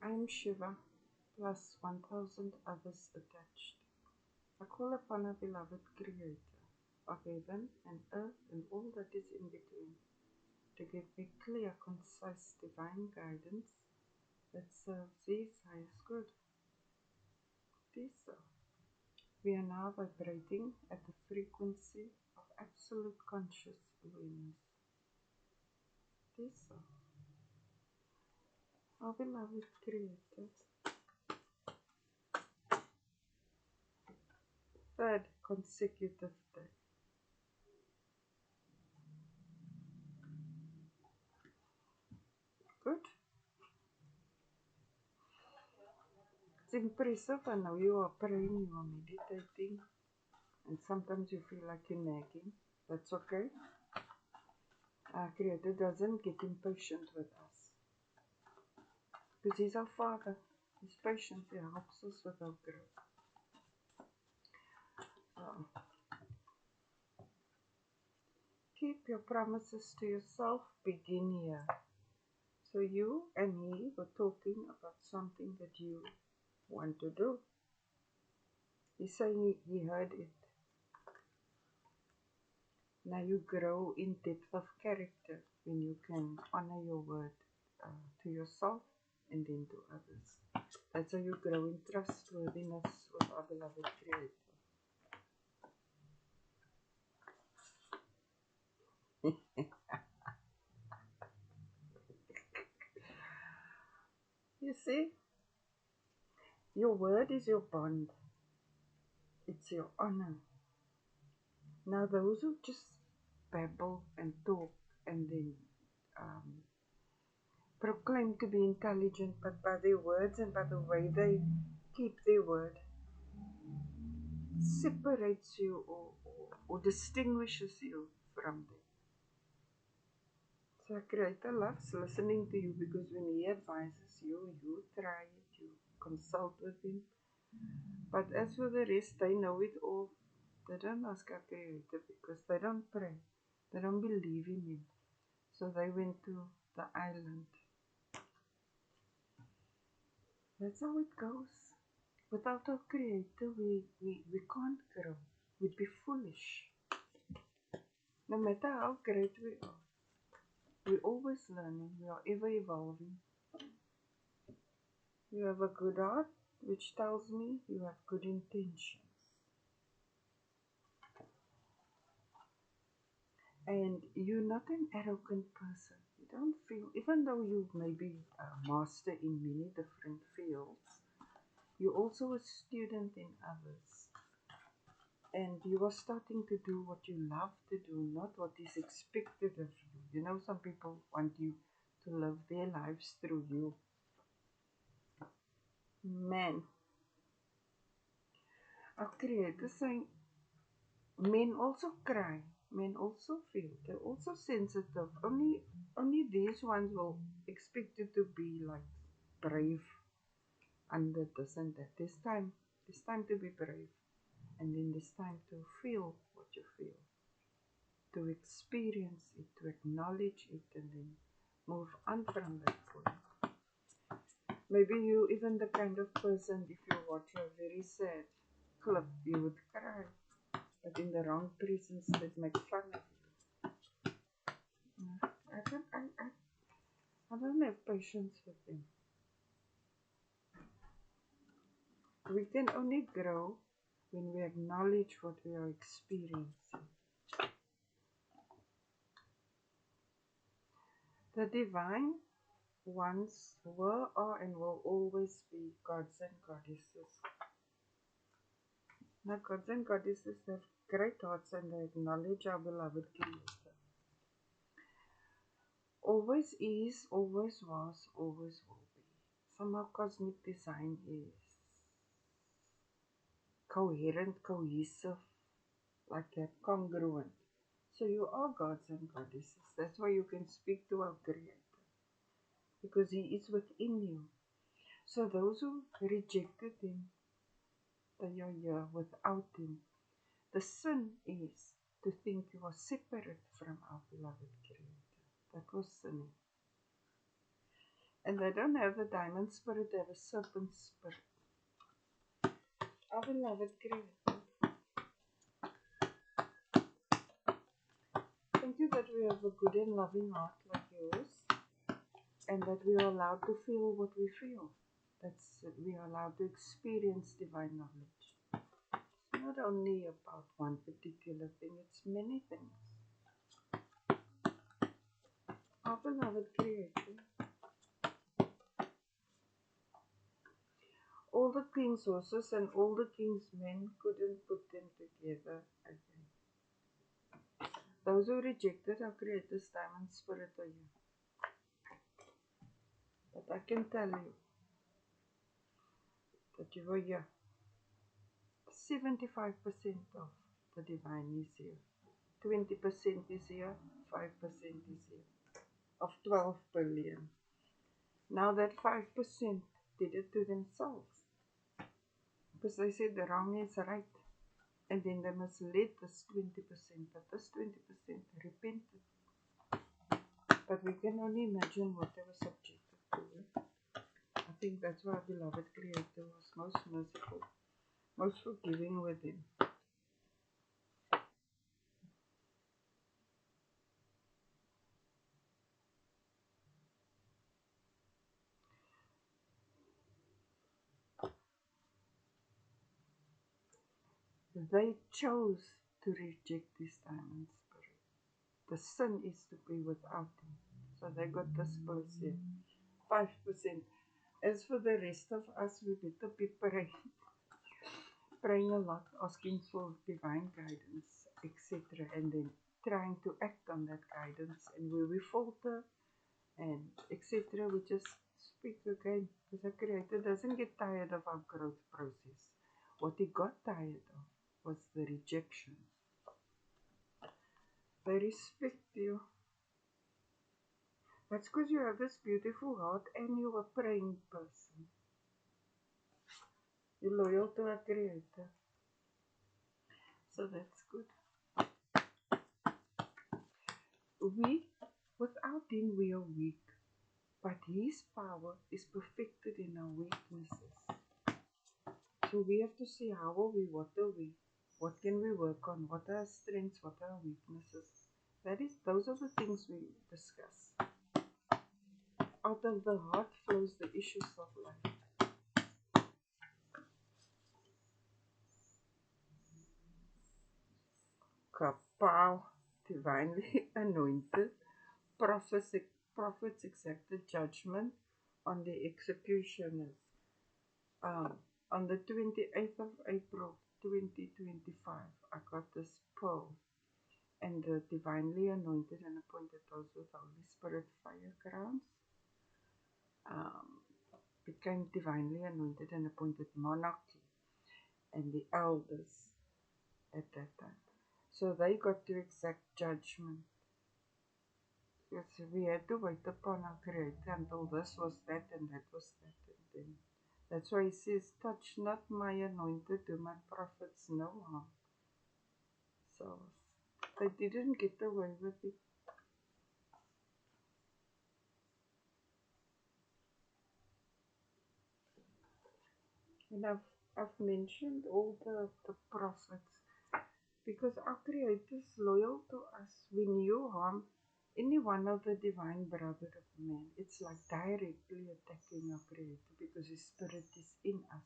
I am Shiva, plus 1000 others attached. I call upon our beloved Creator of heaven and earth and all that is in between to give me clear, concise, divine guidance that serves His highest good. Be so. We are now vibrating at the frequency of absolute conscious awareness. Be so. Our beloved Creator, third consecutive day. Good. It's impressive. I know you are praying, you are meditating, and sometimes you feel like you're nagging. That's okay. Our Creator doesn't get impatient with us because He's our Father. He's patient. He helps us with our growth. So, keep your promises to yourself. Begin here. So you and He were talking about something that you want to do. He's saying He heard it. Now you grow in depth of character when you can honor your word to yourself and then to others. That's how you grow in trustworthiness with our beloved Creator. You see, your word is your bond. It's your honor. Now those who just babble and talk and then proclaim to be intelligent, but by their words and by the way they keep their word, separates you or distinguishes you from them. So Creator loves listening to you because when He advises you, you try it, you consult with Him. But as for the rest, they know it all. They don't ask our Creator because they don't pray. They don't believe in Him. So they went to the island. That's how it goes. Without our Creator, we can't grow. We'd be foolish. No matter how great we are, we're always learning. We are ever evolving. You have a good heart, which tells me you have good intentions. And you're not an arrogant person. You don't feel, even though you may be a master in many different fields, you're also a student in others. And you are starting to do what you love to do, not what is expected of you. You know, some people want you to live their lives through you. Man, our Creator saying, men also cry, men also feel, they're also sensitive. Only these ones will expect you to be like brave under this and that. There's time to be brave, and then there's time to feel what you feel, to experience it, to acknowledge it, and then move on from that point. Maybe you even the kind of person, if you watch a very sad clip, you would cry, but in the wrong presence, they'd make fun of you. I don't have patience with them. We can only grow when we acknowledge what we are experiencing. The divine ones were, are, and will always be gods and goddesses. Now, gods and goddesses have great hearts and they acknowledge our beloved Creator. Always is, always was, always will be. Somehow cosmic design is coherent, cohesive, like that, congruent. So you are gods and goddesses. That's why you can speak to our Creator, because He is within you. So those who rejected Him, they are here without Him. The sin is to think you are separate from our beloved Creator. That was sinning. And they don't have the diamond spirit, they have a serpent spirit. Our beloved Creator, thank you that we have a good and loving heart like yours, and that we are allowed to feel what we feel. We are allowed to experience divine knowledge. It's not only about one particular thing, it's many things. Our beloved Creator, all the king's horses and all the king's men couldn't put them together again. Those who rejected our Creator's diamond spirit are you. But I can tell you that you are here. 75% of the divine is here. 20% is here. 5% is here. Of 12 billion. Now that 5% did it to themselves. Because they said the wrong is right. And then they misled this 20%. But this 20% repented. But we can only imagine what they were subjected to. I think that's why our beloved Creator was most merciful, most forgiving with them. They chose to reject this diamond spirit. The sin is to be without him. So they got this percent, 5%. As for the rest of us, we better be praying a lot, asking for divine guidance, etc. And then trying to act on that guidance. And where we falter and etc., we just speak again. Because our Creator doesn't get tired of our growth process. What he got tired of was the rejection. They respect you. That's because you have this beautiful heart and you're a praying person. You're loyal to our Creator. So that's good. Without him, we are weak. But his power is perfected in our weaknesses. So we have to see how are we, what are we, what can we work on, what are our strengths, what are our weaknesses. Those are the things we discuss. Out of the heart flows the issues of life. Kapow, divinely anointed, prophets exacted judgment on the executioners. On the 28th of April 2025, I got this pearl, and the divinely anointed and appointed those with Holy Spirit fire crowns became divinely anointed and appointed monarchy and the elders at that time. So they got to exact judgment. Because we had to wait upon our Creator until this was that and that was that. And then that's why he says, touch not my anointed, do my prophets no harm. So they didn't get away with it. And I've mentioned all the prophets because our Creator is loyal to us. When you harm any one of the divine brother of man, it's like directly attacking our Creator because His Spirit is in us.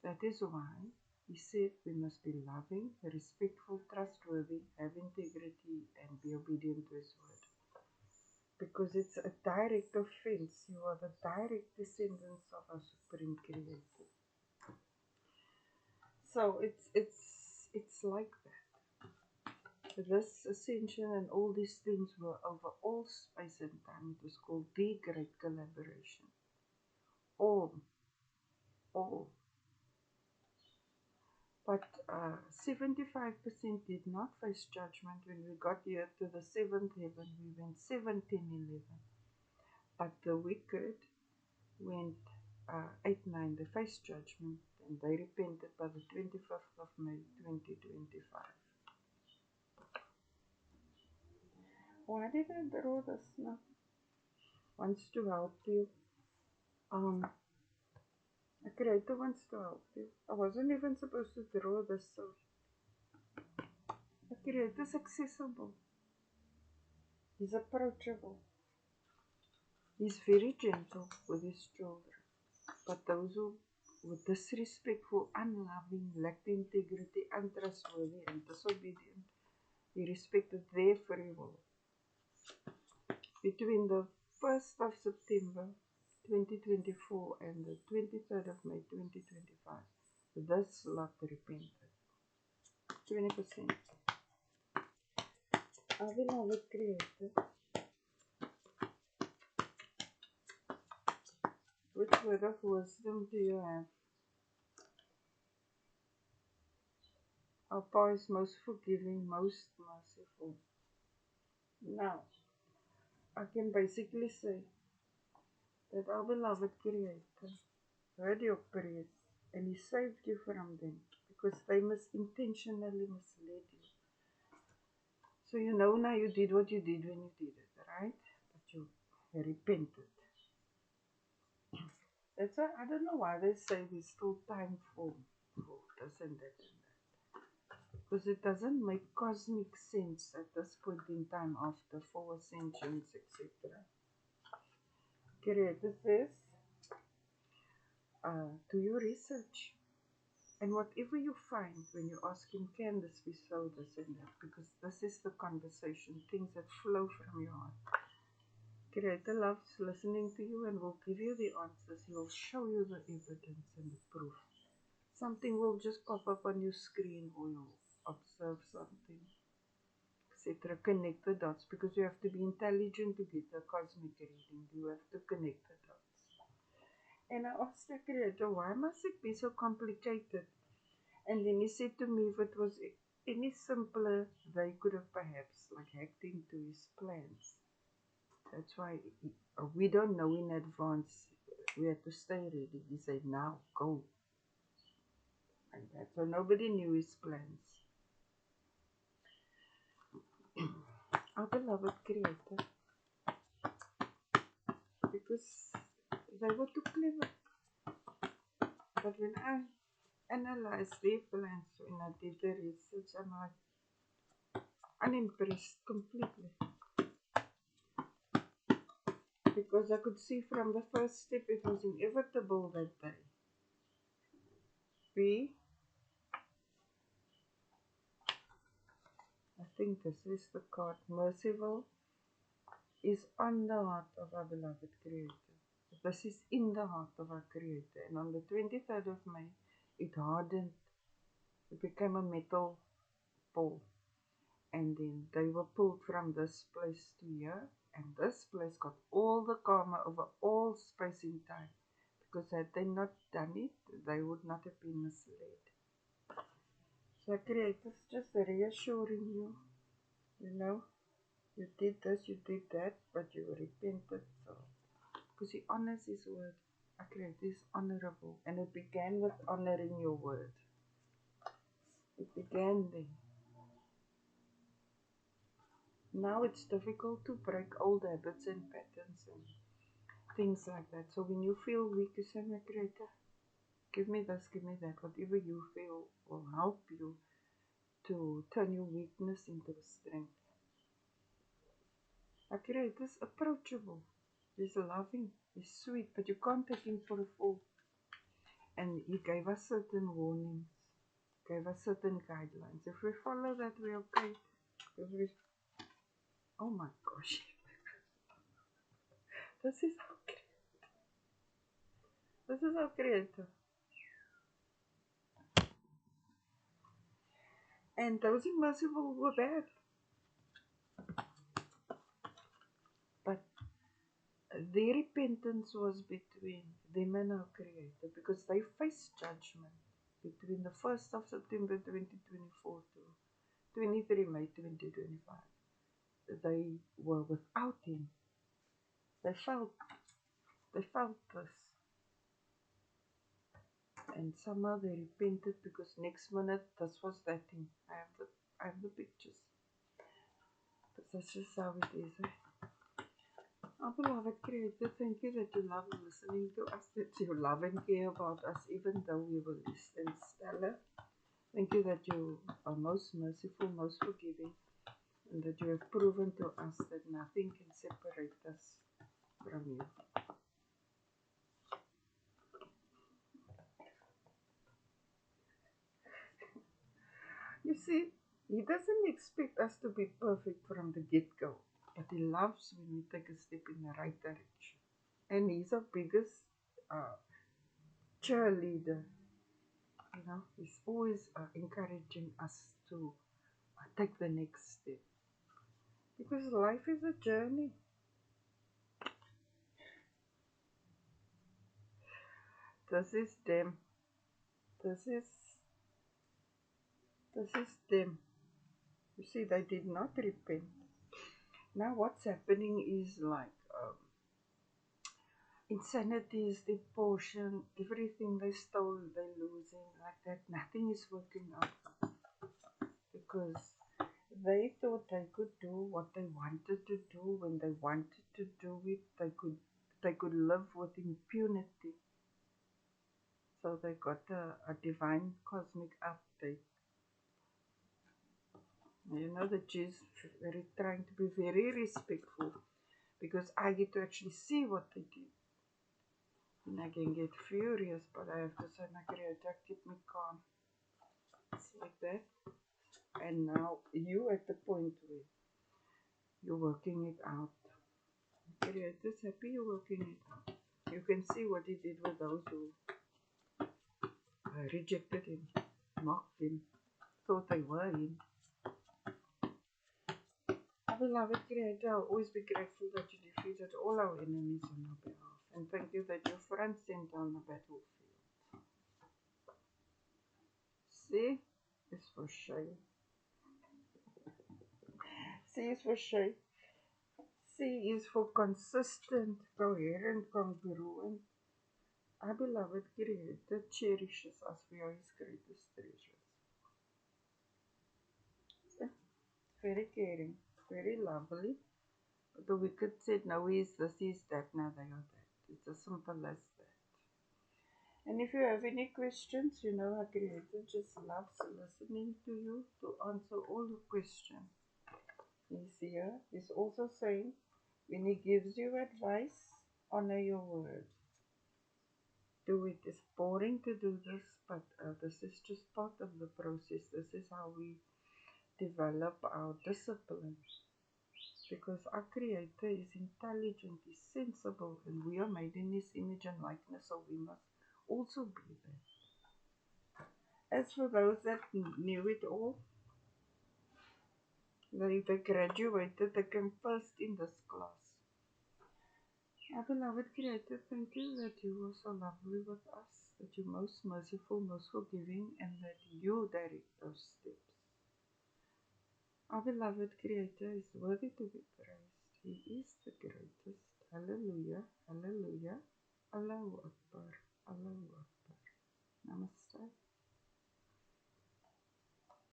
That is why He said we must be loving, respectful, trustworthy, have integrity, and be obedient to His word. Because it's a direct offense. You are the direct descendants of our Supreme Creator. So it's like that. This ascension and all these things were over all space and time. It was called the Great Collaboration. All. But 75% did not face judgment. When we got here to the seventh heaven, we went 1711. But the wicked went 8-9. They faced judgment and they repented by the 25th of May 2025. Why did I draw this now? wants to help you. Um, a creator wants to help you. I wasn't even supposed to draw this, so a creator is accessible. He's approachable. He's very gentle with his children. But those who were disrespectful, unloving, lacked integrity, untrustworthy, and disobedient, he respected their free will. Between the 1st of September 2024 and the 23rd of May 2025, this lot repented. 20%. Our beloved Creator, which word of wisdom do you have? Our Father is most forgiving, most merciful. Now, I can basically say that our beloved Creator heard your prayers and He saved you from them because they intentionally misled you. So you know now you did what you did when you did it, right? But you repented. That's why I don't know why they say there's still time for this and that and that. Because it doesn't make cosmic sense at this point in time after 4 ascensions, etc. Creator says, do your research. And whatever you find when you ask him, can this be so, this and that? Because this is the conversation, things that flow from your heart. Creator loves listening to you and will give you the answers. He will show you the evidence and the proof. Something will just pop up on your screen or you'll observe something, etc. Connect the dots because you have to be intelligent to get a cosmic reading. You have to connect the dots. And I asked the Creator, why must it be so complicated? And then he said to me, if it was any simpler, they could have perhaps hacked into his plans. That's why we don't know in advance. We had to stay ready. He said, now, go. Like that. So nobody knew his plans. Our beloved Creator. Because they were too clever. But when I analyzed their plans, when I did the research, I'm unimpressed completely. Because I could see from the first step it was inevitable that they be, I think this is the card, merciful, is on the heart of our beloved Creator. This is in the heart of our Creator. And on the 23rd of May, it hardened, it became a metal pole. And then they were pulled from this place to here. And this place got all the karma over all space and time. Because had they not done it, they would not have been misled. So Creator's just reassuring you, you know, you did this, you did that, but you repented. So, because He honors His word. Our Creator is honorable. And it began with honoring your word. It began there. Now it's difficult to break old habits and patterns and things like that. So when you feel weak, you say, my Creator, give me this, give me that. Whatever you feel will help you to turn your weakness into strength. Our Creator is approachable. He's loving. He's sweet. But you can't take Him for a fool. And He gave us certain warnings. Gave us certain guidelines. If we follow that, we're okay. Oh my gosh. This is our Creator. This is our Creator. And those immersible were bad. But their repentance was between them and our Creator because they faced judgment between the 1st of September 2024 to 23 May 2025. They were without Him. They felt this. And somehow they repented because next minute this was that thing. I have the pictures. But that's just how it is. Our beloved Creator, thank you that you love listening to us, that you love and care about us, even though we were less than stellar. Thank you that you are most merciful, most forgiving, and that you have proven to us that nothing can separate us from you. You see, He doesn't expect us to be perfect from the get-go, but He loves when we take a step in the right direction. And He's our biggest uh, cheerleader. He's always encouraging us to take the next step. Because life is a journey. This is them. This is them. You see, they did not repent. Now what's happening is like insanity is their portion. Everything they stole, they're losing. Like that, nothing is working out because they thought they could do what they wanted to do when they wanted to do it. They could live with impunity. So they got a divine cosmic update. The Jews very trying to be very respectful because I get to actually see what they did. And I can get furious, but I have to say, my Creator, keep me calm. It's like that. And now you at the point where you're working it out. Creator's happy you're working it out. You can see what He did with those who rejected Him, mocked Him, thought they were Him. Our beloved Creator, I'll always be grateful that you defeated all our enemies on our behalf. And thank you that you're front center on the battlefield. C is for shame. C is for shame. C is for consistent, coherent, congruent. Our beloved Creator cherishes us. We are His greatest treasures. So, very caring, very lovely. But the wicked said, no, He is this, He is that, now they are that. It's as simple as that. And if you have any questions, our Creator just loves listening to you to answer all your questions. He's here. He's also saying, when He gives you advice, honor your word. Do it. It's boring to do this, but this is just part of the process. This is how we develop our discipline. Because our Creator is intelligent, He's sensible, and we are made in His image and likeness, so we must also be there. As for those that knew it all, they graduated, they came first in this class. Our beloved Creator, thank you that you are so lovely with us, that you're most merciful, most forgiving, and that you direct those steps. Our beloved Creator is worthy to be praised. He is the greatest. Hallelujah, hallelujah, Allahu Akbar, Allahu Akbar. Namaste.